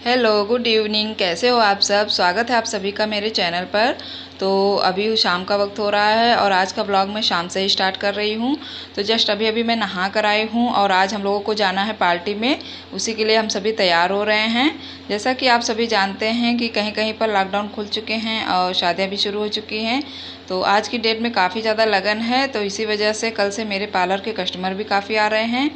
Hello, good evening. कैसे हो आप सब? स्वागत है आप सभी का मेरे चैनल पर। तो अभी शाम का वक्त हो रहा है और आज का ब्लॉग मैं शाम से ही स्टार्ट कर रही हूँ। तो जस्ट अभी मैं नहा कर आई हूँ और आज हम लोगों को जाना है पार्टी में। उसी के लिए हम सभी तैयार हो रहे हैं। जैसा कि आप सभी जानते हैं कि कहीं कहीं पर लॉकडाउन खुल चुके हैं और शादियाँ भी शुरू हो चुकी हैं। तो आज की डेट में काफ़ी ज़्यादा लगन है, तो इसी वजह से कल से मेरे पार्लर के कस्टमर भी काफ़ी आ रहे हैं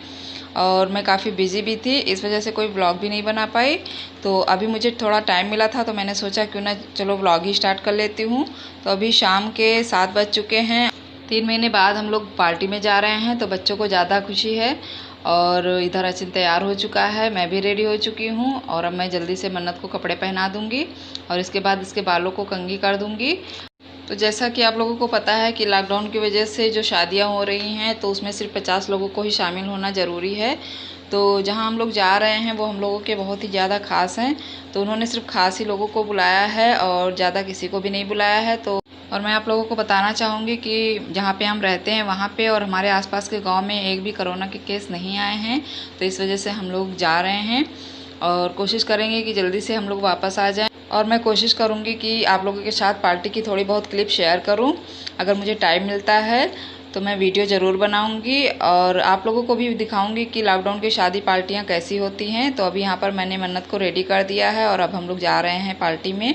और मैं काफ़ी बिज़ी भी थी, इस वजह से कोई व्लॉग भी नहीं बना पाई। तो अभी मुझे थोड़ा टाइम मिला था तो मैंने सोचा क्यों ना चलो व्लॉग ही स्टार्ट कर लेती हूँ। तो अभी शाम के 7 बज चुके हैं। 3 महीने बाद हम लोग पार्टी में जा रहे हैं तो बच्चों को ज़्यादा खुशी है। और इधर अचिन तैयार हो चुका है, मैं भी रेडी हो चुकी हूँ और अब मैं जल्दी से मन्नत को कपड़े पहना दूँगी और इसके बाद इसके बालों को कंघी कर दूँगी। तो जैसा कि आप लोगों को पता है कि लॉकडाउन की वजह से जो शादियां हो रही हैं तो उसमें सिर्फ 50 लोगों को ही शामिल होना ज़रूरी है। तो जहां हम लोग जा रहे हैं वो हम लोगों के बहुत ही ज़्यादा ख़ास हैं, तो उन्होंने सिर्फ ख़ास ही लोगों को बुलाया है और ज़्यादा किसी को भी नहीं बुलाया है। तो और मैं आप लोगों को बताना चाहूँगी कि जहाँ पे हम रहते हैं वहाँ पे और हमारे आसपास के गांव में एक भी कोरोना के केस नहीं आए हैं। तो इस वजह से हम लोग जा रहे हैं और कोशिश करेंगे कि जल्दी से हम लोग वापस आ जाएं। और मैं कोशिश करूँगी कि आप लोगों के साथ पार्टी की थोड़ी बहुत क्लिप शेयर करूँ। अगर मुझे टाइम मिलता है तो मैं वीडियो ज़रूर बनाऊँगी और आप लोगों को भी दिखाऊँगी कि लॉकडाउन की शादी पार्टियाँ कैसी होती हैं। तो अभी यहाँ पर मैंने मन्नत को रेडी कर दिया है और अब हम लोग जा रहे हैं पार्टी में।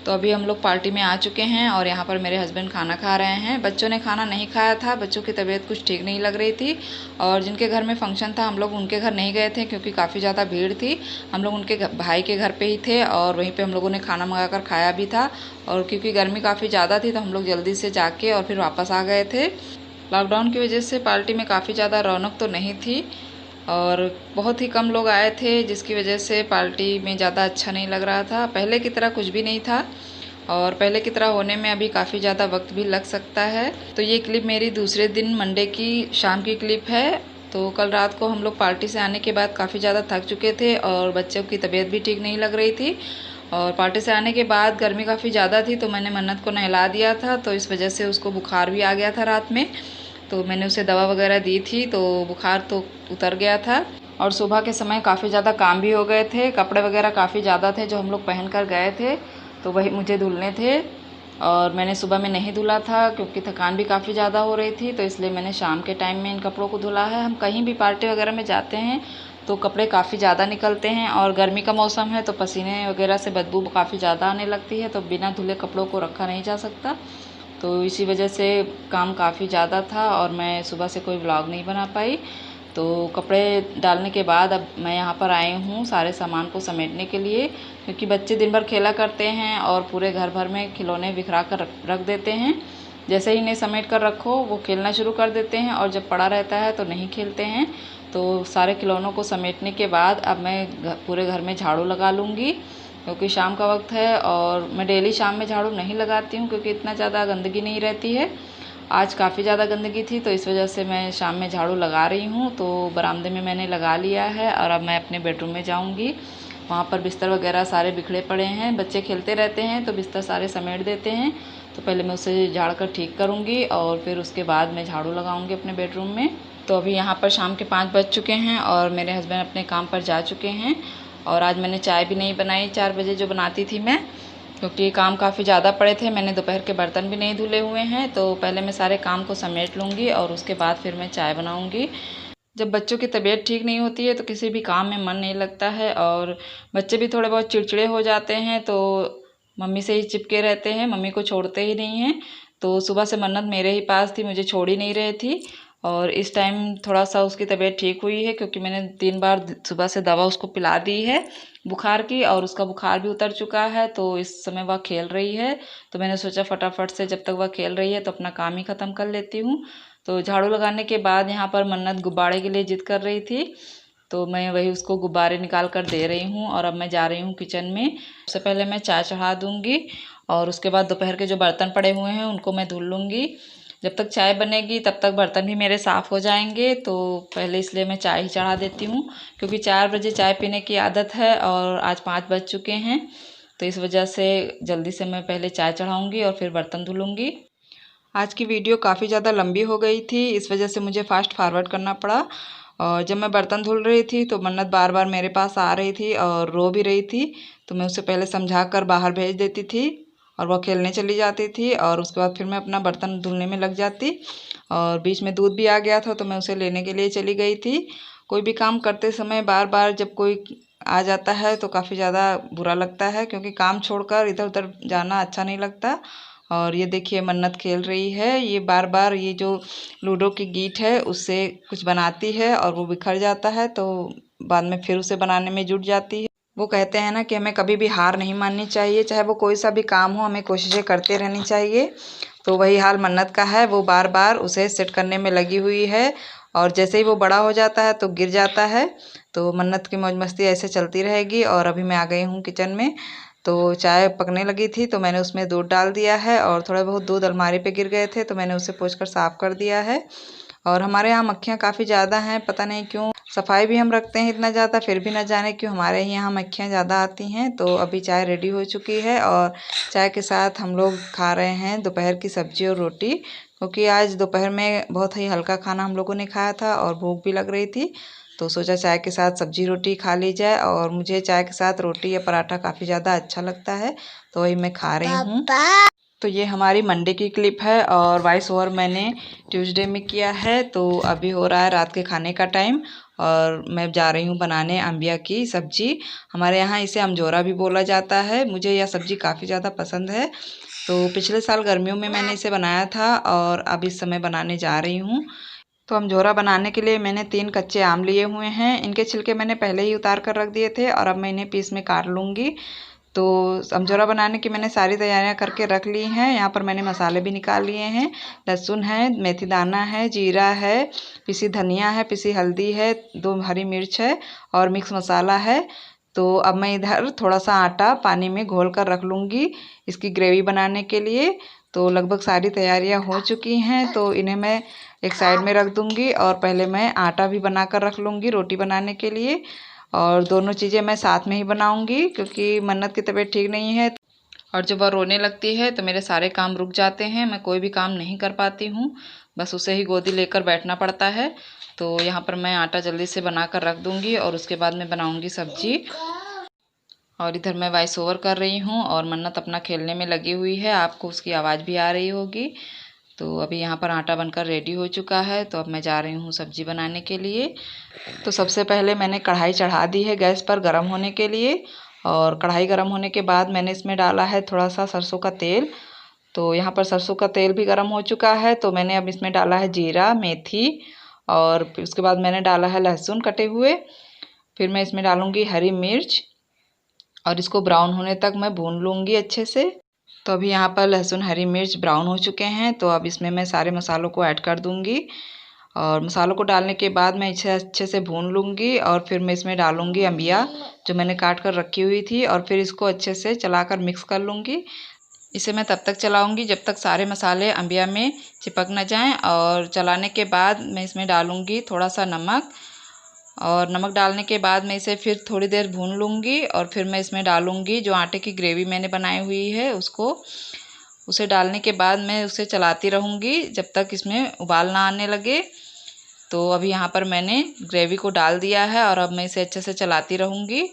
तो अभी हम लोग पार्टी में आ चुके हैं और यहाँ पर मेरे हस्बैंड खाना खा रहे हैं। बच्चों ने खाना नहीं खाया था, बच्चों की तबीयत कुछ ठीक नहीं लग रही थी और जिनके घर में फंक्शन था हम लोग उनके घर नहीं गए थे क्योंकि काफ़ी ज़्यादा भीड़ थी। हम लोग उनके भाई के घर पे ही थे और वहीं पे हम लोगों ने खाना मंगा कर खाया भी था। और क्योंकि गर्मी काफ़ी ज़्यादा थी तो हम लोग जल्दी से जाके और फिर वापस आ गए थे। लॉकडाउन की वजह से पार्टी में काफ़ी ज़्यादा रौनक तो नहीं थी और बहुत ही कम लोग आए थे, जिसकी वजह से पार्टी में ज़्यादा अच्छा नहीं लग रहा था। पहले की तरह कुछ भी नहीं था और पहले की तरह होने में अभी काफ़ी ज़्यादा वक्त भी लग सकता है। तो ये क्लिप मेरी दूसरे दिन मंडे की शाम की क्लिप है। तो कल रात को हम लोग पार्टी से आने के बाद काफ़ी ज़्यादा थक चुके थे और बच्चों की तबीयत भी ठीक नहीं लग रही थी और पार्टी से आने के बाद गर्मी काफ़ी ज़्यादा थी तो मैंने मन्नत को नहला दिया था, तो इस वजह से उसको बुखार भी आ गया था रात में। तो मैंने उसे दवा वगैरह दी थी तो बुखार तो उतर गया था। और सुबह के समय काफ़ी ज़्यादा काम भी हो गए थे, कपड़े वगैरह काफ़ी ज़्यादा थे जो हम लोग पहन कर गए थे तो वही मुझे धुलने थे और मैंने सुबह में नहीं धुला था क्योंकि थकान भी काफ़ी ज़्यादा हो रही थी। तो इसलिए मैंने शाम के टाइम में इन कपड़ों को धुला है। हम कहीं भी पार्टी वगैरह में जाते हैं तो कपड़े काफ़ी ज़्यादा निकलते हैं और गर्मी का मौसम है तो पसीने वगैरह से बदबू काफ़ी ज़्यादा आने लगती है, तो बिना धुले कपड़ों को रखा नहीं जा सकता। तो इसी वजह से काम काफ़ी ज़्यादा था और मैं सुबह से कोई व्लॉग नहीं बना पाई। तो कपड़े डालने के बाद अब मैं यहाँ पर आई हूँ सारे सामान को समेटने के लिए, क्योंकि बच्चे दिन भर खेला करते हैं और पूरे घर भर में खिलौने बिखरा कर रख देते हैं। जैसे ही इन्हें समेट कर रखो वो खेलना शुरू कर देते हैं और जब पड़ा रहता है तो नहीं खेलते हैं। तो सारे खिलौनों को समेटने के बाद अब मैं पूरे घर में झाड़ू लगा लूँगी क्योंकि शाम का वक्त है और मैं डेली शाम में झाड़ू नहीं लगाती हूँ क्योंकि इतना ज़्यादा गंदगी नहीं रहती है। आज काफ़ी ज़्यादा गंदगी थी तो इस वजह से मैं शाम में झाड़ू लगा रही हूँ। तो बरामदे में मैंने लगा लिया है और अब मैं अपने बेडरूम में जाऊँगी। वहाँ पर बिस्तर वगैरह सारे बिखरे पड़े हैं, बच्चे खेलते रहते हैं तो बिस्तर सारे समेट देते हैं। तो पहले मैं उसे झाड़ कर ठीक करूँगी और फिर उसके बाद मैं झाड़ू लगाऊँगी अपने बेडरूम में। तो अभी यहाँ पर शाम के 5 बज चुके हैं और मेरे हस्बैंड अपने काम पर जा चुके हैं और आज मैंने चाय भी नहीं बनाई 4 बजे जो बनाती थी मैं, क्योंकि काम काफ़ी ज़्यादा पड़े थे। मैंने दोपहर के बर्तन भी नहीं धुले हुए हैं तो पहले मैं सारे काम को समेट लूँगी और उसके बाद फिर मैं चाय बनाऊँगी। जब बच्चों की तबीयत ठीक नहीं होती है तो किसी भी काम में मन नहीं लगता है और बच्चे भी थोड़े बहुत चिड़चिड़े हो जाते हैं तो मम्मी से ही चिपके रहते हैं, मम्मी को छोड़ते ही नहीं हैं। तो सुबह से मन्नत मेरे ही पास थी, मुझे छोड़ ही नहीं रही थी और इस टाइम थोड़ा सा उसकी तबीयत ठीक हुई है क्योंकि मैंने 3 बार सुबह से दवा उसको पिला दी है बुखार की और उसका बुखार भी उतर चुका है। तो इस समय वह खेल रही है तो मैंने सोचा फटाफट से जब तक वह खेल रही है तो अपना काम ही ख़त्म कर लेती हूँ। तो झाड़ू लगाने के बाद यहाँ पर मन्नत गुब्बारे के लिए जिद कर रही थी तो मैं वही उसको गुब्बारे निकाल कर दे रही हूँ और अब मैं जा रही हूँ किचन में। सबसे पहले मैं चाय चढ़ा दूँगी और उसके बाद दोपहर के जो बर्तन पड़े हुए हैं उनको मैं धुल लूँगी। जब तक चाय बनेगी तब तक बर्तन भी मेरे साफ़ हो जाएंगे, तो पहले इसलिए मैं चाय ही चढ़ा देती हूँ क्योंकि 4 बजे चाय पीने की आदत है और आज 5 बज चुके हैं। तो इस वजह से जल्दी से मैं पहले चाय चढ़ाऊँगी और फिर बर्तन धुलूँगी। आज की वीडियो काफ़ी ज़्यादा लंबी हो गई थी, इस वजह से मुझे फ़ास्ट फॉरवर्ड करना पड़ा और जब मैं बर्तन धुल रही थी तो मन्नत बार बार मेरे पास आ रही थी और रो भी रही थी। तो मैं उसे पहले समझा कर बाहर भेज देती थी और वो खेलने चली जाती थी और उसके बाद फिर मैं अपना बर्तन धुलने में लग जाती। और बीच में दूध भी आ गया था तो मैं उसे लेने के लिए चली गई थी। कोई भी काम करते समय बार बार जब कोई आ जाता है तो काफ़ी ज़्यादा बुरा लगता है, क्योंकि काम छोड़कर इधर उधर जाना अच्छा नहीं लगता। और ये देखिए मन्नत खेल रही है, ये बार बार ये जो लूडो की गीट है उससे कुछ बनाती है और वो बिखर जाता है, तो बाद में फिर उसे बनाने में जुट जाती है। वो कहते हैं ना कि हमें कभी भी हार नहीं माननी चाहिए, चाहे वो कोई सा भी काम हो, हमें कोशिशें करते रहनी चाहिए। तो वही हाल मन्नत का है, वो बार बार उसे सेट करने में लगी हुई है और जैसे ही वो बड़ा हो जाता है तो गिर जाता है। तो मन्नत की मौज मस्ती ऐसे चलती रहेगी। और अभी मैं आ गई हूँ किचन में, तो चाय पकने लगी थी तो मैंने उसमें दूध डाल दिया है और थोड़ा बहुत दूध अलमारी पे गिर गए थे तो मैंने उसे पोंछकर साफ़ कर दिया है। और हमारे यहाँ मक्खियाँ काफ़ी ज़्यादा हैं, पता नहीं क्यों। सफाई भी हम रखते हैं इतना ज़्यादा, फिर भी न जाने क्यों हमारे यहाँ मक्खियाँ ज़्यादा आती हैं। तो अभी चाय रेडी हो चुकी है और चाय के साथ हम लोग खा रहे हैं दोपहर की सब्ज़ी और रोटी, क्योंकि आज दोपहर में बहुत ही हल्का खाना हम लोगों ने खाया था और भूख भी लग रही थी। तो सोचा चाय के साथ सब्जी रोटी खा ली जाए, और मुझे चाय के साथ रोटी या पराठा काफ़ी ज़्यादा अच्छा लगता है, तो वही मैं खा रही हूँ। तो ये हमारी मंडे की क्लिप है और वॉइस ओवर मैंने ट्यूसडे में किया है। तो अभी हो रहा है रात के खाने का टाइम और मैं जा रही हूँ बनाने अम्बिया की सब्ज़ी। हमारे यहाँ इसे अमजोरा भी बोला जाता है। मुझे यह सब्ज़ी काफ़ी ज़्यादा पसंद है। तो पिछले साल गर्मियों में मैंने इसे बनाया था और अब इस समय बनाने जा रही हूँ। तो अमजोरा बनाने के लिए मैंने 3 कच्चे आम लिए हुए हैं। इनके छिलके मैंने पहले ही उतार कर रख दिए थे और अब मैं इन्हें पीस में काट लूँगी। तो अमजोरा बनाने की मैंने सारी तैयारियां करके रख ली हैं। यहाँ पर मैंने मसाले भी निकाल लिए हैं। लहसुन है, मेथी दाना है, जीरा है, पिसी धनिया है, पिसी हल्दी है, 2 हरी मिर्च है और मिक्स मसाला है। तो अब मैं इधर थोड़ा सा आटा पानी में घोल कर रख लूँगी इसकी ग्रेवी बनाने के लिए। तो लगभग सारी तैयारियां हो चुकी हैं, तो इन्हें मैं एक साइड में रख दूँगी और पहले मैं आटा भी बना कर रख लूँगी रोटी बनाने के लिए। और दोनों चीज़ें मैं साथ में ही बनाऊंगी, क्योंकि मन्नत की तबीयत ठीक नहीं है और जब वह रोने लगती है तो मेरे सारे काम रुक जाते हैं, मैं कोई भी काम नहीं कर पाती हूँ, बस उसे ही गोदी लेकर बैठना पड़ता है। तो यहाँ पर मैं आटा जल्दी से बना कर रख दूँगी और उसके बाद मैं बनाऊँगी सब्जी। और इधर मैं वॉइस ओवर कर रही हूँ और मन्नत अपना खेलने में लगी हुई है, आपको उसकी आवाज़ भी आ रही होगी। तो अभी यहाँ पर आटा बनकर रेडी हो चुका है, तो अब मैं जा रही हूँ सब्ज़ी बनाने के लिए। तो सबसे पहले मैंने कढ़ाई चढ़ा दी है गैस पर गर्म होने के लिए, और कढ़ाई गर्म होने के बाद मैंने इसमें डाला है थोड़ा सा सरसों का तेल। तो यहाँ पर सरसों का तेल भी गर्म हो चुका है, तो मैंने अब इसमें डाला है जीरा, मेथी और फिर उसके बाद मैंने डाला है लहसुन कटे हुए। फिर मैं इसमें डालूँगी हरी मिर्च और इसको ब्राउन होने तक मैं भून लूँगी अच्छे से। तो अभी यहाँ पर लहसुन हरी मिर्च ब्राउन हो चुके हैं, तो अब इसमें मैं सारे मसालों को ऐड कर दूँगी और मसालों को डालने के बाद मैं इसे अच्छे से भून लूँगी। और फिर मैं इसमें डालूँगी अम्बिया जो मैंने काट कर रखी हुई थी, और फिर इसको अच्छे से चलाकर मिक्स कर लूँगी। इसे मैं तब तक चलाऊँगी जब तक सारे मसाले अम्बिया में चिपक न जाएं। और चलाने के बाद मैं इसमें डालूँगी थोड़ा सा नमक, और नमक डालने के बाद मैं इसे फिर थोड़ी देर भून लूँगी। और फिर मैं इसमें डालूँगी जो आटे की ग्रेवी मैंने बनाई हुई है उसे डालने के बाद मैं उसे चलाती रहूँगी जब तक इसमें उबाल ना आने लगे। तो अभी यहाँ पर मैंने ग्रेवी को डाल दिया है और अब मैं इसे अच्छे से चलाती रहूँगी।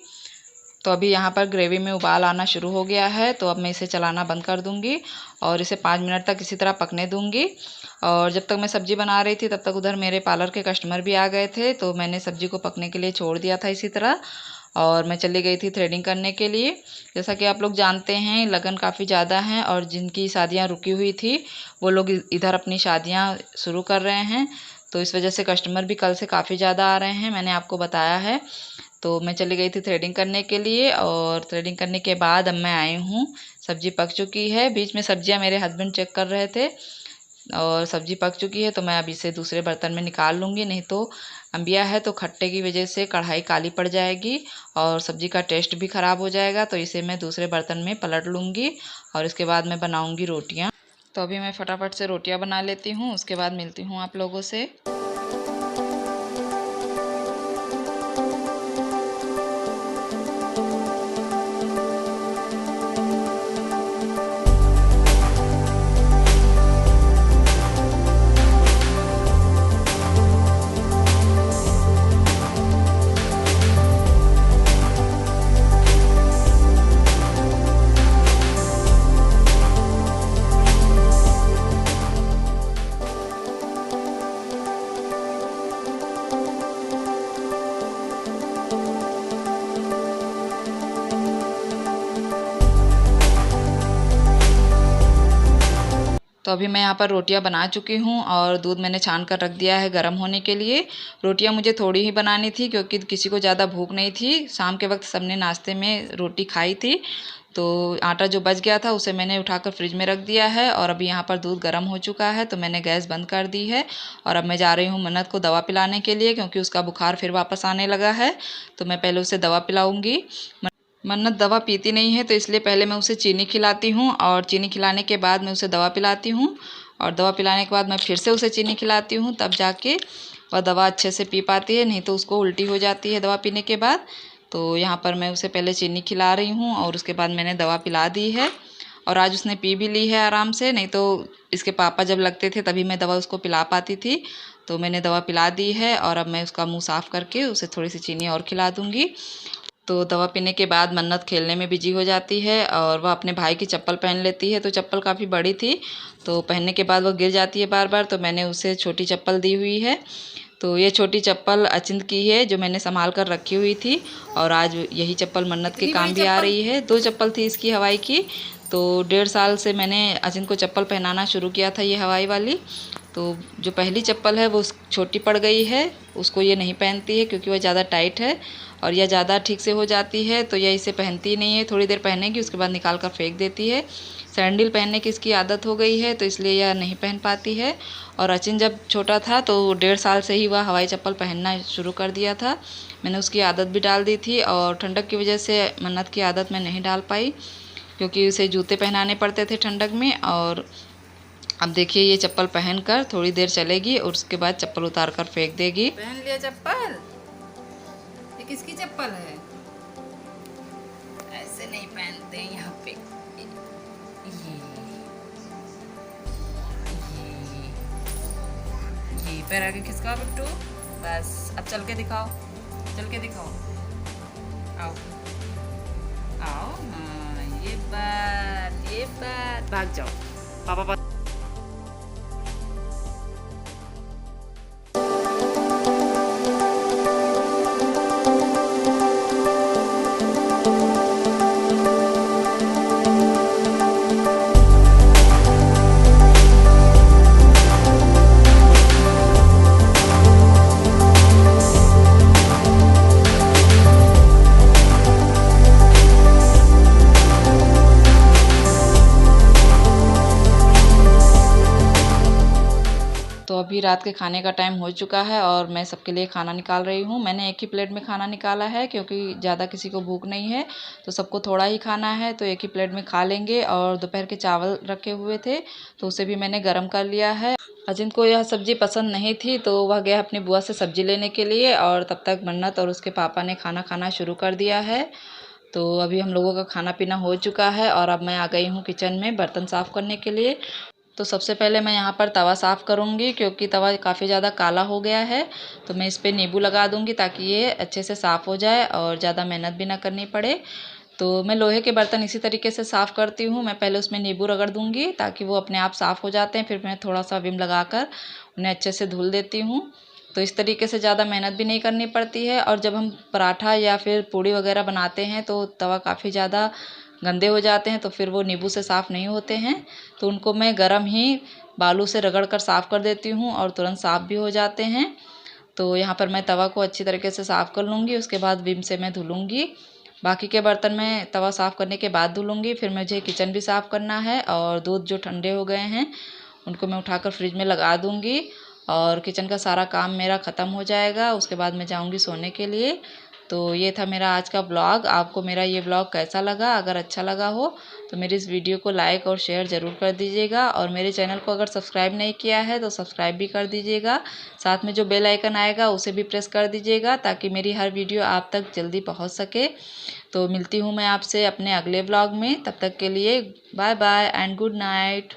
तो अभी यहाँ पर ग्रेवी में उबाल आना शुरू हो गया है, तो अब मैं इसे चलाना बंद कर दूँगी और इसे 5 मिनट तक इसी तरह पकने दूँगी। और जब तक मैं सब्ज़ी बना रही थी तब तक उधर मेरे पार्लर के कस्टमर भी आ गए थे, तो मैंने सब्ज़ी को पकने के लिए छोड़ दिया था इसी तरह, और मैं चली गई थी थ्रेडिंग करने के लिए। जैसा कि आप लोग जानते हैं लगन काफ़ी ज़्यादा हैं और जिनकी शादियाँ रुकी हुई थी वो लोग इधर अपनी शादियाँ शुरू कर रहे हैं, तो इस वजह से कस्टमर भी कल से काफ़ी ज़्यादा आ रहे हैं, मैंने आपको बताया है। तो मैं चली गई थी थ्रेडिंग करने के लिए, और थ्रेडिंग करने के बाद अब मैं आई हूँ। सब्ज़ी पक चुकी है, बीच में सब्जियाँ मेरे हस्बैंड चेक कर रहे थे और सब्ज़ी पक चुकी है, तो मैं अब इसे दूसरे बर्तन में निकाल लूँगी, नहीं तो अम्बिया है तो खट्टे की वजह से कढ़ाई काली पड़ जाएगी और सब्ज़ी का टेस्ट भी ख़राब हो जाएगा। तो इसे मैं दूसरे बर्तन में पलट लूँगी और इसके बाद मैं बनाऊँगी रोटियाँ। तो अभी मैं फटाफट से रोटियाँ बना लेती हूँ, उसके बाद मिलती हूँ आप लोगों से। तो अभी मैं यहाँ पर रोटियाँ बना चुकी हूँ और दूध मैंने छान कर रख दिया है गर्म होने के लिए। रोटियाँ मुझे थोड़ी ही बनानी थी क्योंकि किसी को ज़्यादा भूख नहीं थी। शाम के वक्त सबने नाश्ते में रोटी खाई थी, तो आटा जो बच गया था उसे मैंने उठाकर फ्रिज में रख दिया है। और अभी यहाँ पर दूध गर्म हो चुका है तो मैंने गैस बंद कर दी है। और अब मैं जा रही हूँ मन्नत को दवा पिलाने के लिए क्योंकि उसका बुखार फिर वापस आने लगा है, तो मैं पहले उसे दवा पिलाऊँगी। मन्नत दवा पीती नहीं है तो इसलिए पहले मैं उसे चीनी खिलाती हूँ और चीनी खिलाने के बाद मैं उसे दवा पिलाती हूँ। और दवा पिलाने के बाद मैं फिर से उसे चीनी खिलाती हूँ, तब जाके वह दवा अच्छे से पी पाती है, नहीं तो उसको उल्टी हो जाती है दवा पीने के बाद। तो यहाँ पर मैं उसे पहले चीनी खिला रही हूँ और उसके बाद मैंने दवा पिला दी है। और आज उसने पी भी ली है आराम से, नहीं तो इसके पापा जब लगते थे तभी मैं दवा उसको पिला पाती थी। तो मैंने दवा पिला दी है और अब मैं उसका मुँह साफ़ करके उसे थोड़ी सी चीनी और खिला दूँगी। तो दवा पीने के बाद मन्नत खेलने में बिजी हो जाती है और वह अपने भाई की चप्पल पहन लेती है। तो चप्पल काफ़ी बड़ी थी, तो पहनने के बाद वह गिर जाती है बार बार, तो मैंने उसे छोटी चप्पल दी हुई है। तो ये छोटी चप्पल अचिंत की है जो मैंने संभाल कर रखी हुई थी, और आज यही चप्पल मन्नत के काम भी आ रही है। 2 चप्पल थी इसकी हवाई की, तो 1.5 साल से मैंने अचिंत को चप्पल पहनाना शुरू किया था ये हवाई वाली। तो जो पहली चप्पल है वो छोटी पड़ गई है, उसको ये नहीं पहनती है क्योंकि वह ज़्यादा टाइट है और यह ज़्यादा ठीक से हो जाती है, तो यह इसे पहनती नहीं है। थोड़ी देर पहनेगी उसके बाद निकाल कर फेंक देती है। सैंडल पहनने की इसकी आदत हो गई है तो इसलिए यह नहीं पहन पाती है। और अचिन जब छोटा था तो 1.5 साल से ही वह हवाई चप्पल पहनना शुरू कर दिया था। मैंने उसकी आदत भी डाल दी थी और ठंडक की वजह से मन्नत की आदत मैं नहीं डाल पाई क्योंकि उसे जूते पहनाने पड़ते थे ठंडक में। और अब देखिए ये चप्पल पहनकर थोड़ी देर चलेगी और उसके बाद चप्पल उतार कर फेंक देगी। पहन लिया चप्पल। ये किसकी चप्पल है? ऐसे नहीं पहनते यहाँ पे। ये पैर आगे खिसकाओ बिट्टू। बस अब चल के दिखाओ, चल के दिखाओ। आओ आओ, हाँ ये बात भाग जाओ पापा। तो अभी रात के खाने का टाइम हो चुका है और मैं सबके लिए खाना निकाल रही हूँ। मैंने एक ही प्लेट में खाना निकाला है क्योंकि ज़्यादा किसी को भूख नहीं है, तो सबको थोड़ा ही खाना है तो एक ही प्लेट में खा लेंगे। और दोपहर के चावल रखे हुए थे तो उसे भी मैंने गर्म कर लिया है। अजिंत को यह सब्ज़ी पसंद नहीं थी तो वह गया अपनी बुआ से सब्ज़ी लेने के लिए, और तब तक मन्नत और उसके पापा ने खाना खाना शुरू कर दिया है। तो अभी हम लोगों का खाना पीना हो चुका है और अब मैं आ गई हूँ किचन में बर्तन साफ़ करने के लिए। तो सबसे पहले मैं यहाँ पर तवा साफ़ करूँगी क्योंकि तवा काफ़ी ज़्यादा काला हो गया है। तो मैं इस पर नींबू लगा दूँगी ताकि ये अच्छे से साफ़ हो जाए और ज़्यादा मेहनत भी ना करनी पड़े। तो मैं लोहे के बर्तन इसी तरीके से साफ़ करती हूँ। मैं पहले उसमें नींबू रगड़ दूँगी ताकि वो अपने आप साफ़ हो जाते हैं, फिर मैं थोड़ा सा विम लगाकर उन्हें अच्छे से धुल देती हूँ। तो इस तरीके से ज़्यादा मेहनत भी नहीं करनी पड़ती है। और जब हम पराठा या फिर पूड़ी वगैरह बनाते हैं तो तवा काफ़ी ज़्यादा गंदे हो जाते हैं, तो फिर वो नींबू से साफ़ नहीं होते हैं। तो उनको मैं गरम ही बालू से रगड़ कर साफ़ कर देती हूँ और तुरंत साफ़ भी हो जाते हैं। तो यहाँ पर मैं तवा को अच्छी तरीके से साफ़ कर लूँगी, उसके बाद विम से मैं धुलूँगी। बाकी के बर्तन मैं तवा साफ़ करने के बाद धुलूँगी। फिर मुझे किचन भी साफ़ करना है और दूध जो ठंडे हो गए हैं उनको मैं उठाकर फ्रिज में लगा दूँगी और किचन का सारा काम मेरा ख़त्म हो जाएगा। उसके बाद मैं जाऊँगी सोने के लिए। तो ये था मेरा आज का ब्लॉग। आपको मेरा ये ब्लॉग कैसा लगा? अगर अच्छा लगा हो तो मेरी इस वीडियो को लाइक और शेयर ज़रूर कर दीजिएगा, और मेरे चैनल को अगर सब्सक्राइब नहीं किया है तो सब्सक्राइब भी कर दीजिएगा। साथ में जो बेल आइकन आएगा उसे भी प्रेस कर दीजिएगा ताकि मेरी हर वीडियो आप तक जल्दी पहुंच सके। तो मिलती हूँ मैं आपसे अपने अगले ब्लॉग में। तब तक के लिए bye bye and good night.